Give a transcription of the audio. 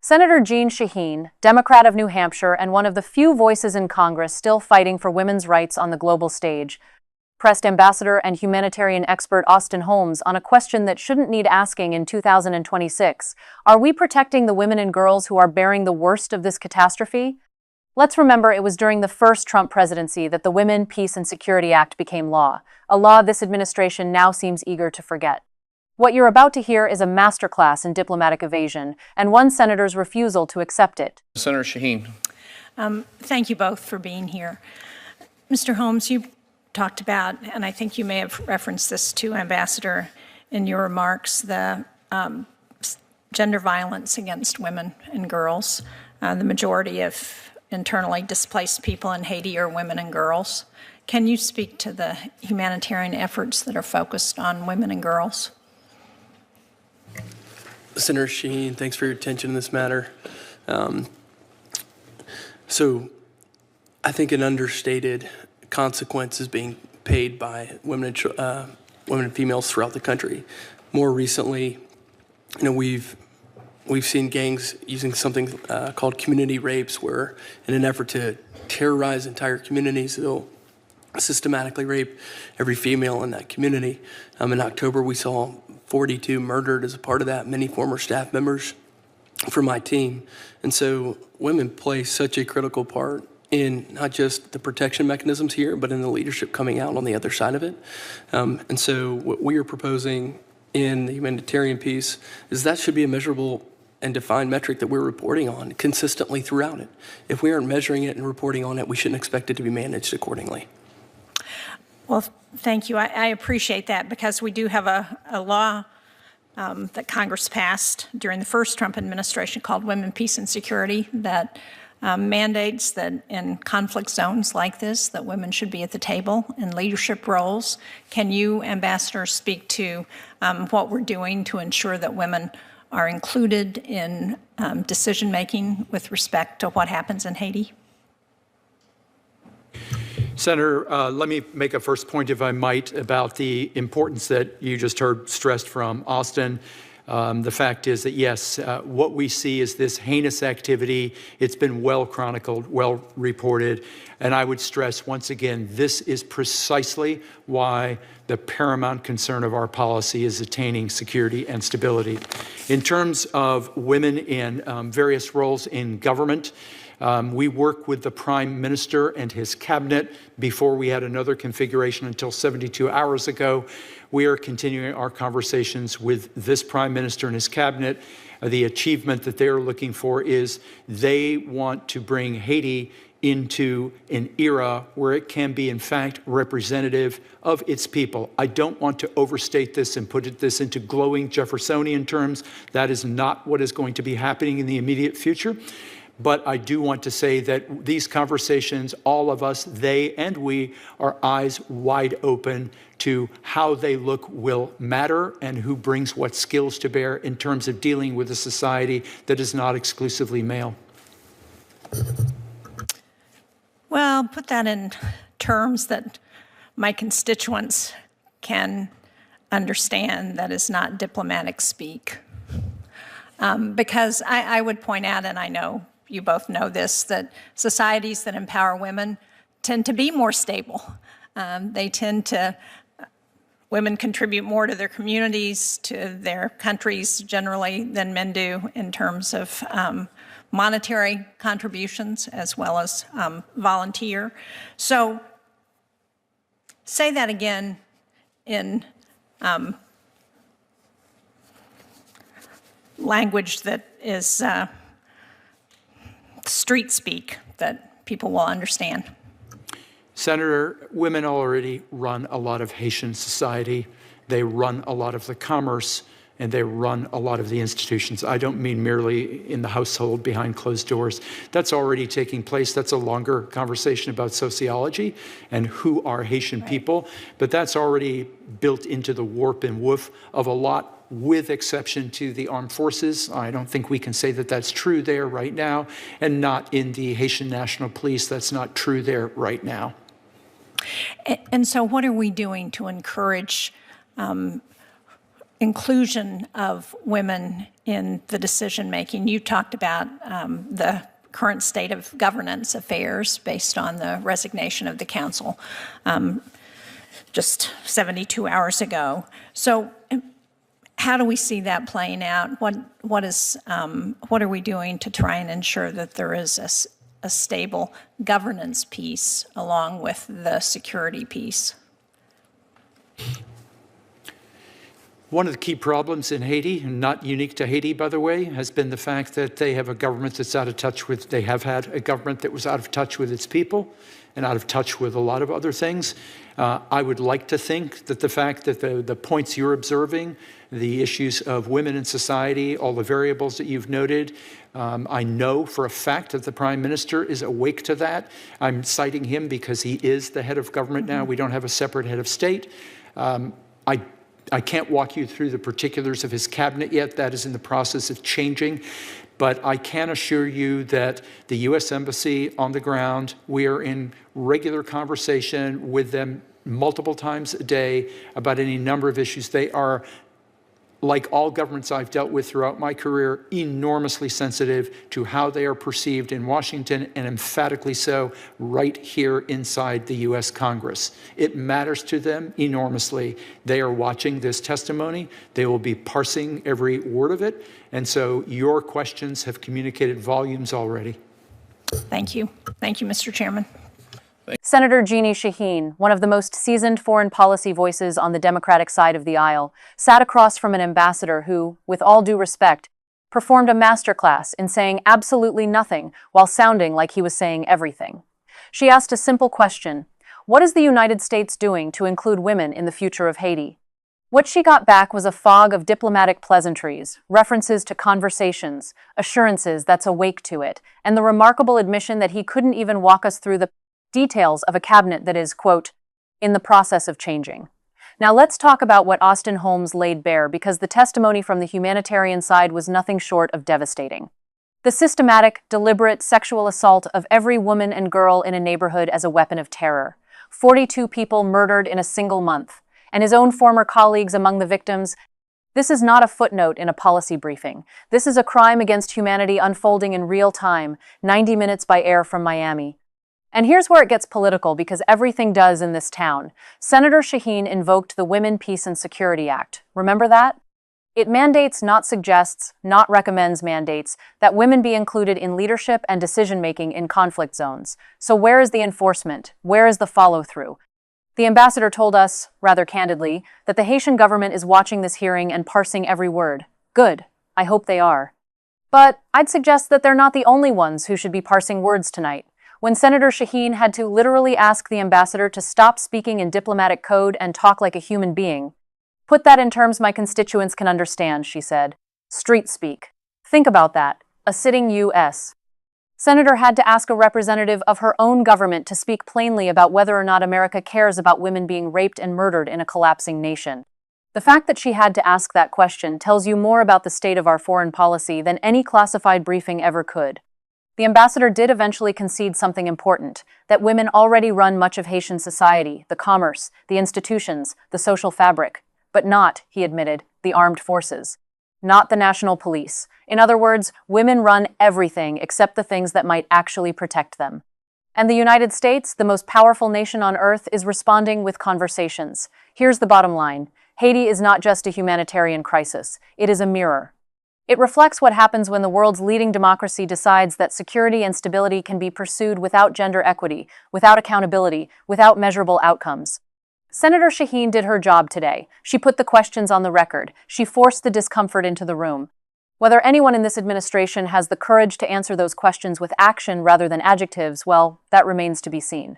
Senator Jeanne Shaheen, Democrat of New Hampshire and one of the few voices in Congress still fighting for women's rights on the global stage, pressed ambassador and humanitarian expert Austin Holmes on a question that shouldn't need asking in 2026. Are we protecting the women and girls who are bearing the worst of this catastrophe? Let's remember it was during the first Trump presidency that the Women, Peace and Security Act became law, a law this administration now seems eager to forget. What you're about to hear is a masterclass in diplomatic evasion, and one senator's refusal to accept it. Senator Shaheen. Thank you both for being here. Mr. Holmes, you talked about, and I think you may have referenced this to Ambassador in your remarks, the gender violence against women and girls. The majority of internally displaced people in Haiti are women and girls. Can you speak to the humanitarian efforts that are focused on women and girls? Senator Shaheen, thanks for your attention in this matter. So I think an understated consequence is being paid by women and females throughout the country. More recently, we've seen gangs using something called community rapes, where in an effort to terrorize entire communities, they'll systematically rape every female in that community. In October, we saw 42 murdered as a part of that, many former staff members from my team. And so women play such a critical part in not just the protection mechanisms here, but in the leadership coming out on the other side of it. And so what we are proposing in the humanitarian piece is that should be a measurable and defined metric that we're reporting on consistently throughout it. If we aren't measuring it and reporting on it, we shouldn't expect it to be managed accordingly. Well, thank you. I appreciate that, because we do have a law that Congress passed during the first Trump administration called Women, Peace and Security that mandates that in conflict zones like this, that women should be at the table in leadership roles. Can you, Ambassador, speak to what we're doing to ensure that women are included in decision-making with respect to what happens in Haiti? Senator, let me make a first point, if I might, about the importance that you just heard stressed from Austin. The fact is that, yes, what we see is this heinous activity. It's been well chronicled, well reported. And I would stress once again, this is precisely why the paramount concern of our policy is attaining security and stability. In terms of women in various roles in government, we work with the Prime Minister and his cabinet before we had another configuration until 72 hours ago. We are continuing our conversations with this Prime Minister and his cabinet. The achievement that they are looking for is they want to bring Haiti into an era where it can be, in fact, representative of its people. I don't want to overstate this and put this into glowing Jeffersonian terms. That is not what is going to be happening in the immediate future. But I do want to say that these conversations, all of us, they and we, are eyes wide open to how they look will matter and who brings what skills to bear in terms of dealing with a society that is not exclusively male. Well, put that in terms that my constituents can understand. That is not diplomatic speak. Because I would point out, and I know you both know this, that societies that empower women tend to be more stable. Women contribute more to their communities, to their countries generally than men do in terms of monetary contributions as well as volunteer. So say that again in language that is street speak that people will understand. Senator, women already run a lot of Haitian society. They run a lot of the commerce, and they run a lot of the institutions. I don't mean merely in the household behind closed doors. That's already taking place. That's a longer conversation about sociology and who are Haitian people, but that's already built into the warp and woof of a lot, with exception to the armed forces. I don't think we can say that that's true there right now, and not in the Haitian National Police. That's not true there right now. And so what are we doing to encourage inclusion of women in the decision-making. You talked about the current state of governance affairs based on the resignation of the council just 72 hours ago. So how do we see that playing out? What are we doing to try and ensure that there is a stable governance piece along with the security piece? One of the key problems in Haiti, and not unique to Haiti, by the way, has been the fact that they have a government that's out of touch with, they have had a government that was out of touch with its people and out of touch with a lot of other things. I would like to think that the fact that the points you're observing, the issues of women in society, all the variables that you've noted, I know for a fact that the Prime Minister is awake to that. I'm citing him because he is the head of government now. We don't have a separate head of state. I can't walk you through the particulars of his cabinet yet. That is in the process of changing. But I can assure you that the U.S. Embassy on the ground, we are in regular conversation with them multiple times a day about any number of issues. They are, like all governments I've dealt with throughout my career, enormously sensitive to how they are perceived in Washington, and emphatically so right here inside the U.S. Congress. It matters to them enormously. They are watching this testimony. They will be parsing every word of it. And so your questions have communicated volumes already. Thank you. Thank you, Mr. Chairman. Senator Jeanne Shaheen, one of the most seasoned foreign policy voices on the Democratic side of the aisle, sat across from an ambassador who, with all due respect, performed a masterclass in saying absolutely nothing while sounding like he was saying everything. She asked a simple question: what is the United States doing to include women in the future of Haiti? What she got back was a fog of diplomatic pleasantries, references to conversations, assurances that's awake to it, and the remarkable admission that he couldn't even walk us through the details of a cabinet that is, quote, in the process of changing. Now let's talk about what Austin Holmes laid bare, because the testimony from the humanitarian side was nothing short of devastating. The systematic, deliberate sexual assault of every woman and girl in a neighborhood as a weapon of terror. 42 people murdered in a single month, and his own former colleagues among the victims. This is not a footnote in a policy briefing. This is a crime against humanity unfolding in real time, 90 minutes by air from Miami. And here's where it gets political, because everything does in this town. Senator Shaheen invoked the Women, Peace, and Security Act. Remember that? It mandates, not suggests, not recommends mandates, that women be included in leadership and decision-making in conflict zones. So where is the enforcement? Where is the follow-through? The ambassador told us, rather candidly, that the Haitian government is watching this hearing and parsing every word. Good. I hope they are. But I'd suggest that they're not the only ones who should be parsing words tonight. When Senator Shaheen had to literally ask the ambassador to stop speaking in diplomatic code and talk like a human being. Put that in terms my constituents can understand, she said. Street speak. Think about that. A sitting U.S. senator had to ask a representative of her own government to speak plainly about whether or not America cares about women being raped and murdered in a collapsing nation. The fact that she had to ask that question tells you more about the state of our foreign policy than any classified briefing ever could. The ambassador did eventually concede something important, that women already run much of Haitian society, the commerce, the institutions, the social fabric, but not, he admitted, the armed forces, not the national police. In other words, women run everything except the things that might actually protect them. And the United States, the most powerful nation on earth, is responding with conversations. Here's the bottom line. Haiti is not just a humanitarian crisis. It is a mirror. It reflects what happens when the world's leading democracy decides that security and stability can be pursued without gender equity, without accountability, without measurable outcomes. Senator Shaheen did her job today. She put the questions on the record. She forced the discomfort into the room. Whether anyone in this administration has the courage to answer those questions with action rather than adjectives, well, that remains to be seen.